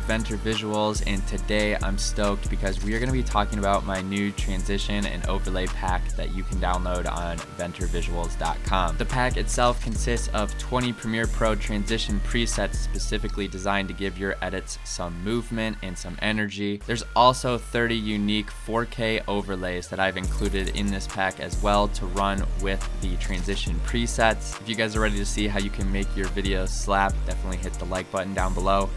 Venture Visuals, and today I'm stoked because we are going to be talking about my new transition and overlay pack that you can download on venturevisuals.com. The pack itself consists of 20 Premiere Pro transition presets specifically designed to give your edits some movement and some energy. There's also 30 unique 4K overlays that I've included in this pack as well to run with the transition presets. If you guys are ready to see how you can make your videos slap, definitely hit the like button down below.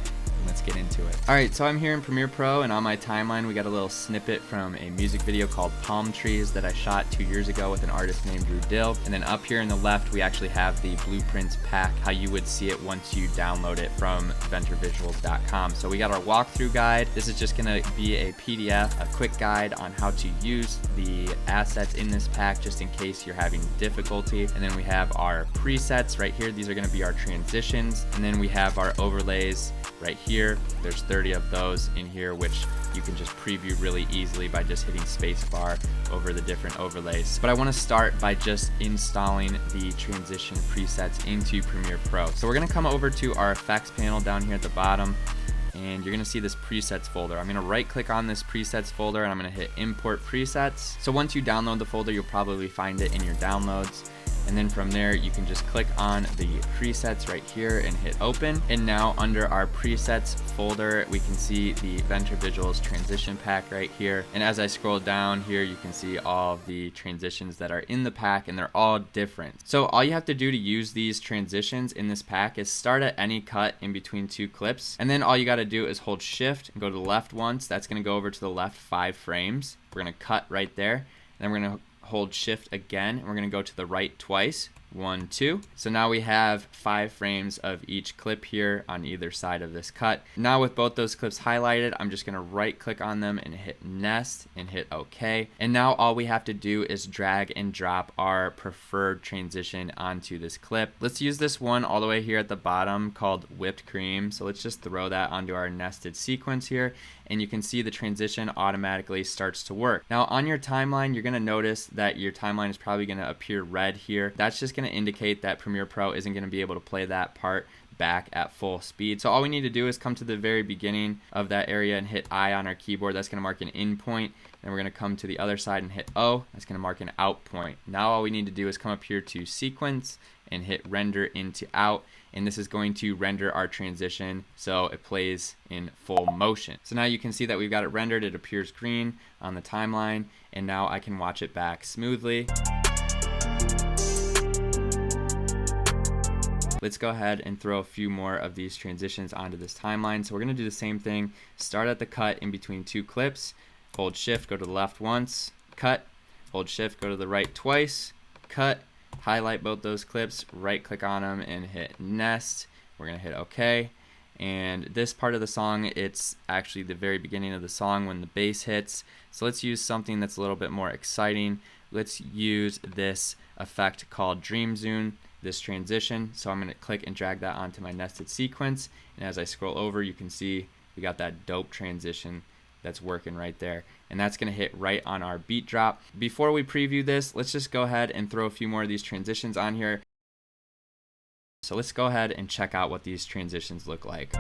Let's get into it. Alright, so I'm here in Premiere Pro, and on my timeline we got a little snippet from a music video called Palm Trees that I shot 2 years ago with an artist named Drew Dill. And then up here in the left we actually have the Blueprints pack, how you would see it once you download it from venturevisuals.com. So we got our walkthrough guide. This is just going to be a PDF, a quick guide on how to use the assets in this pack just in case you're having difficulty. And then we have our presets right here. These are going to be our transitions. And then we have our overlays right here. There's 30 of those in here, which you can just preview really easily by just hitting spacebar over the different overlays. But I want to start by just installing the transition presets into Premiere Pro. So we're going to come over to our effects panel down here at the bottom, and you're going to see this presets folder. I'm going to right click on this presets folder and I'm going to hit import presets. So once you download the folder, you'll probably find it in your downloads. And then from there, you can just click on the presets right here and hit open. And now under our presets folder, we can see the Venture Visuals transition pack right here. And as I scroll down here, you can see all of the transitions that are in the pack, and they're all different. So all you have to do to use these transitions in this pack is start at any cut in between two clips. And then all you got to do is hold shift and go to the left once. That's going to go over to the left 5 frames. We're going to cut right there. And then we're going to hold shift again, and we're going to go to the right twice. 1, 2. So now we have 5 frames of each clip here on either side of this cut. Now with both those clips highlighted, I'm just going to right click on them and hit nest and hit OK. And now all we have to do is drag and drop our preferred transition onto this clip. Let's use this one all the way here at the bottom called whipped cream. So let's just throw that onto our nested sequence here, and you can see the transition automatically starts to work. Now on your timeline, you're going to notice that your timeline is probably going to appear red here. That's just going to indicate that Premiere Pro isn't going to be able to play that part back at full speed. So all we need to do is come to the very beginning of that area and hit I on our keyboard. That's going to mark an in point. Then we're going to come to the other side and hit O. That's going to mark an out point. Now all we need to do is come up here to sequence and hit render into out, and this is going to render our transition so it plays in full motion. So now you can see that we've got it rendered. It appears green on the timeline, and now I can watch it back smoothly. Let's go ahead and throw a few more of these transitions onto this timeline. So we're going to do the same thing. Start at the cut in between two clips. Hold shift, go to the left once, cut. Hold shift, go to the right twice, cut. Highlight both those clips, right click on them and hit nest. We're going to hit OK. And this part of the song, it's actually the very beginning of the song when the bass hits. So let's use something that's a little bit more exciting. Let's use this effect called Dream Zoom, this transition. So I'm going to click and drag that onto my nested sequence, and as I scroll over, you can see we got that dope transition that's working right there, and that's going to hit right on our beat drop. Before we preview this, let's just go ahead and throw a few more of these transitions on here. So let's go ahead and check out what these transitions look like.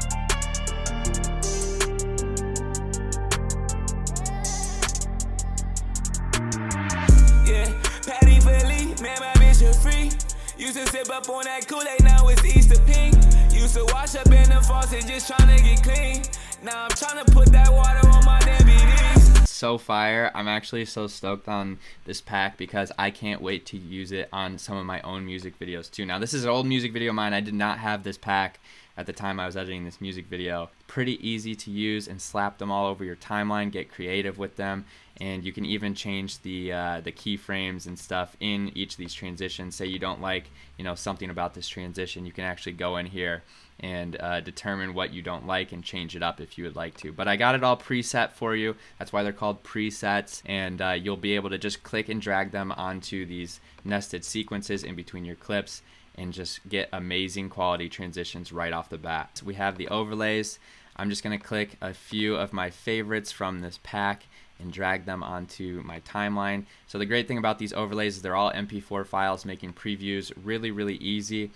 Used to sip up on that Kool-Aid, now it's Easter pink. Used to wash up in the faucet just trying to get clean. Now I'm trying to put that water on my damn BDs. So fire. I'm actually so stoked on this pack because I can't wait to use it on some of my own music videos too. Now this is an old music video of mine. I did not have this pack at the time I was editing this music video. Pretty easy to use and slap them all over your timeline, get creative with them, and you can even change the keyframes and stuff in each of these transitions. Say you don't like, something about this transition, you can actually go in here and determine what you don't like and change it up if you would like to. But I got it all preset for you. That's why they're called presets, and you'll be able to just click and drag them onto these nested sequences in between your clips and just get amazing quality transitions right off the bat. So we have the overlays. I'm just going to click a few of my favorites from this pack and drag them onto my timeline. So the great thing about these overlays is they're all MP4 files, making previews really, really easy,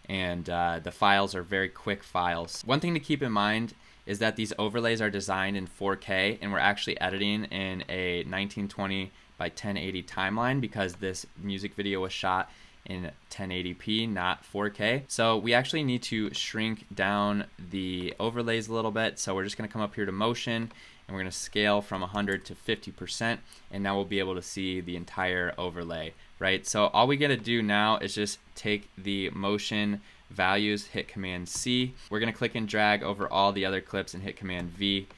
and the files are very quick files. One thing to keep in mind is that these overlays are designed in 4K, and we're actually editing in a 1920 by 1080 timeline because this music video was shot in 1080p, not 4K. So we actually need to shrink down the overlays a little bit. So we're just gonna come up here to motion, and we're gonna scale from 100 to 50%, and now we'll be able to see the entire overlay, right? So all we gotta do now is just take the motion values, hit Command C. We're gonna click and drag over all the other clips and hit Command V,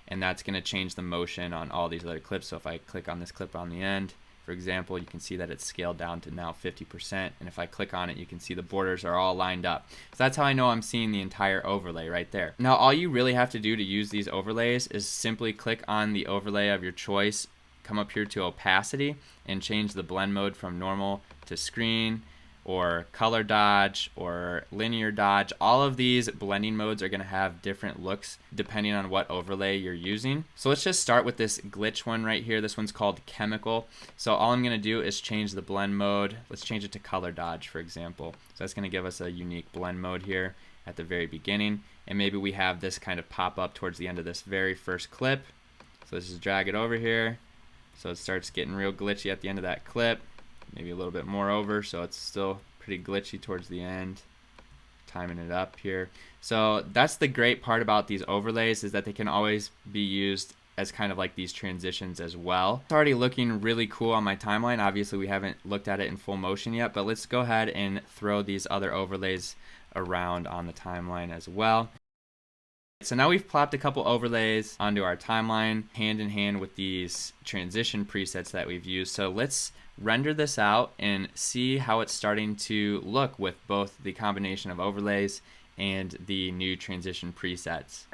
and that's gonna change the motion on all these other clips. So if I click on this clip on the end, for example, you can see that it's scaled down to now 50%, and if I click on it, you can see the borders are all lined up. So that's how I know I'm seeing the entire overlay right there. Now, all you really have to do to use these overlays is simply click on the overlay of your choice, come up here to opacity, and change the blend mode from normal to screen, or color dodge, or linear dodge. All of these blending modes are gonna have different looks depending on what overlay you're using. So let's just start with this glitch one right here. This one's called chemical. So all I'm gonna do is change the blend mode. Let's change it to color dodge, for example. So that's gonna give us a unique blend mode here at the very beginning. And maybe we have this kind of pop up towards the end of this very first clip. So let's just drag it over here. So it starts getting real glitchy at the end of that clip. Maybe a little bit more over, so it's still pretty glitchy towards the end. Timing it up here. So that's the great part about these overlays, is that they can always be used as kind of like these transitions as well. It's already looking really cool on my timeline. Obviously we haven't looked at it in full motion yet, but let's go ahead and throw these other overlays around on the timeline as well. So now we've plopped a couple overlays onto our timeline hand in hand with these transition presets that we've used. So let's render this out and see how it's starting to look with both the combination of overlays and the new transition presets.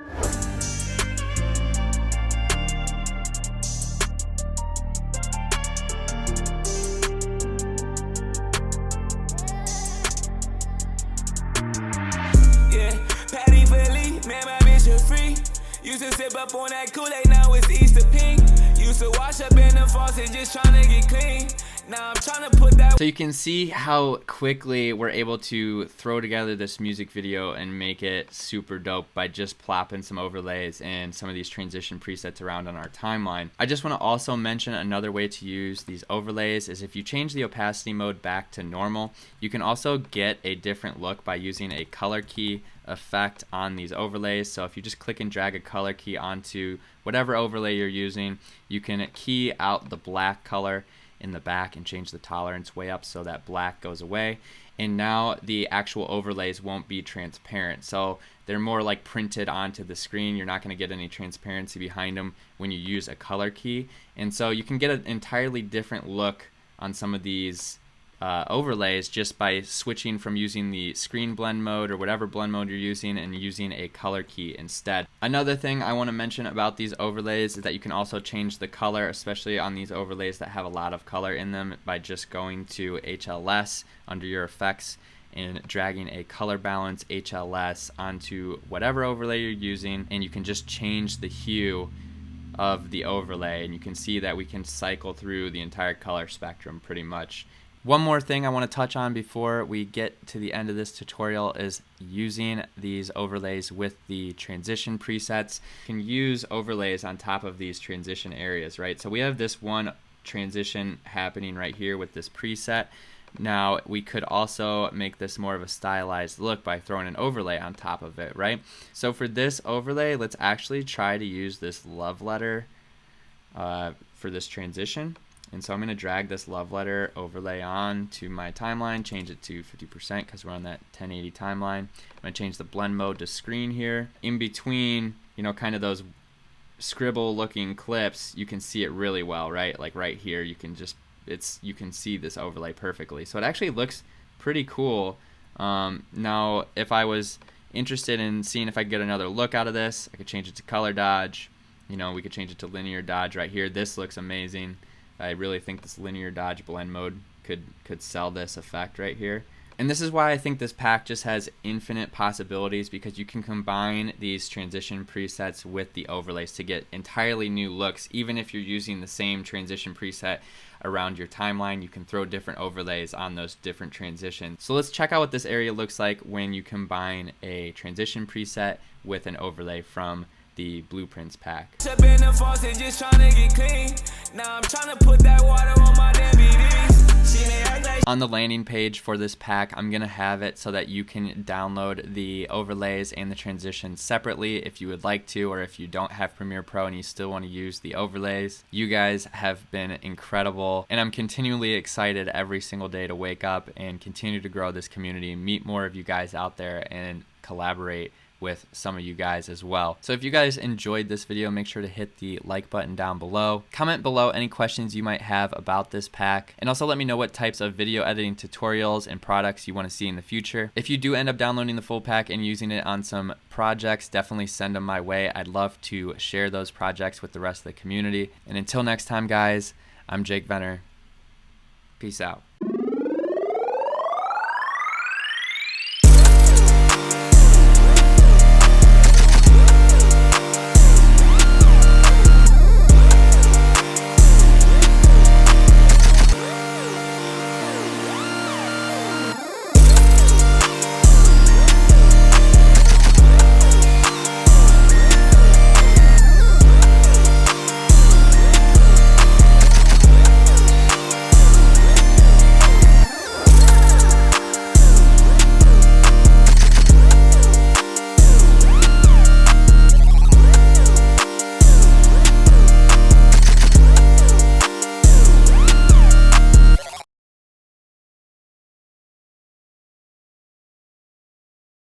Used to sip up on that Kool-Aid, now it's Easter pink. Used to wash up in the faucet just trying to get clean. Now I'm trying to put that. So you can see how quickly we're able to throw together this music video and make it super dope by just plopping some overlays and some of these transition presets around on our timeline. I just want to also mention another way to use these overlays is if you change the opacity mode back to normal, you can also get a different look by using a color key effect on these overlays. So if you just click and drag a color key onto whatever overlay you're using, you can key out the black color in the back and change the tolerance way up so that black goes away, and now the actual overlays won't be transparent, so they're more like printed onto the screen. You're not going to get any transparency behind them when you use a color key, and so you can get an entirely different look on some of these overlays just by switching from using the screen blend mode or whatever blend mode you're using and using a color key instead. Another thing I want to mention about these overlays is that you can also change the color, especially on these overlays that have a lot of color in them, by just going to HLS under your effects and dragging a color balance HLS onto whatever overlay you're using, and you can just change the hue of the overlay, and you can see that we can cycle through the entire color spectrum pretty much. One more thing I want to touch on before we get to the end of this tutorial is using these overlays with the transition presets. You can use overlays on top of these transition areas, right? So we have this one transition happening right here with this preset. Now we could also make this more of a stylized look by throwing an overlay on top of it, right? So for this overlay, let's actually try to use this love letter for this transition. And so I'm going to drag this love letter overlay on to my timeline, change it to 50% because we're on that 1080 timeline. I'm going to change the blend mode to screen here. In between, you know, kind of those scribble looking clips, you can see it really well, right? Like right here, you can just, you can see this overlay perfectly. So it actually looks pretty cool. Now, if I was interested in seeing if I could get another look out of this, I could change it to color dodge. You know, we could change it to linear dodge right here. This looks amazing. I really think this linear dodge blend mode could sell this effect right here. And this is why I think this pack just has infinite possibilities, because you can combine these transition presets with the overlays to get entirely new looks. Even if you're using the same transition preset around your timeline, you can throw different overlays on those different transitions. So let's check out what this area looks like when you combine a transition preset with an overlay from the Blueprints pack. Up in the faucet just tryna get clean. Now I'm tryna put that water on my damn BDs. She may act like on the landing page for this pack, I'm gonna have it so that you can download the overlays and the transitions separately if you would like to, or if you don't have Premiere Pro and you still want to use the overlays. You guys have been incredible, and I'm continually excited every single day to wake up and continue to grow this community, meet more of you guys out there, and collaborate with some of you guys as well. So if you guys enjoyed this video, make sure to hit the like button down below. Comment below any questions you might have about this pack, and also let me know what types of video editing tutorials and products you want to see in the future. If you do end up downloading the full pack and using it on some projects, definitely send them my way. I'd love to share those projects with the rest of the community. And until next time, guys, I'm Jake Venner. Peace out.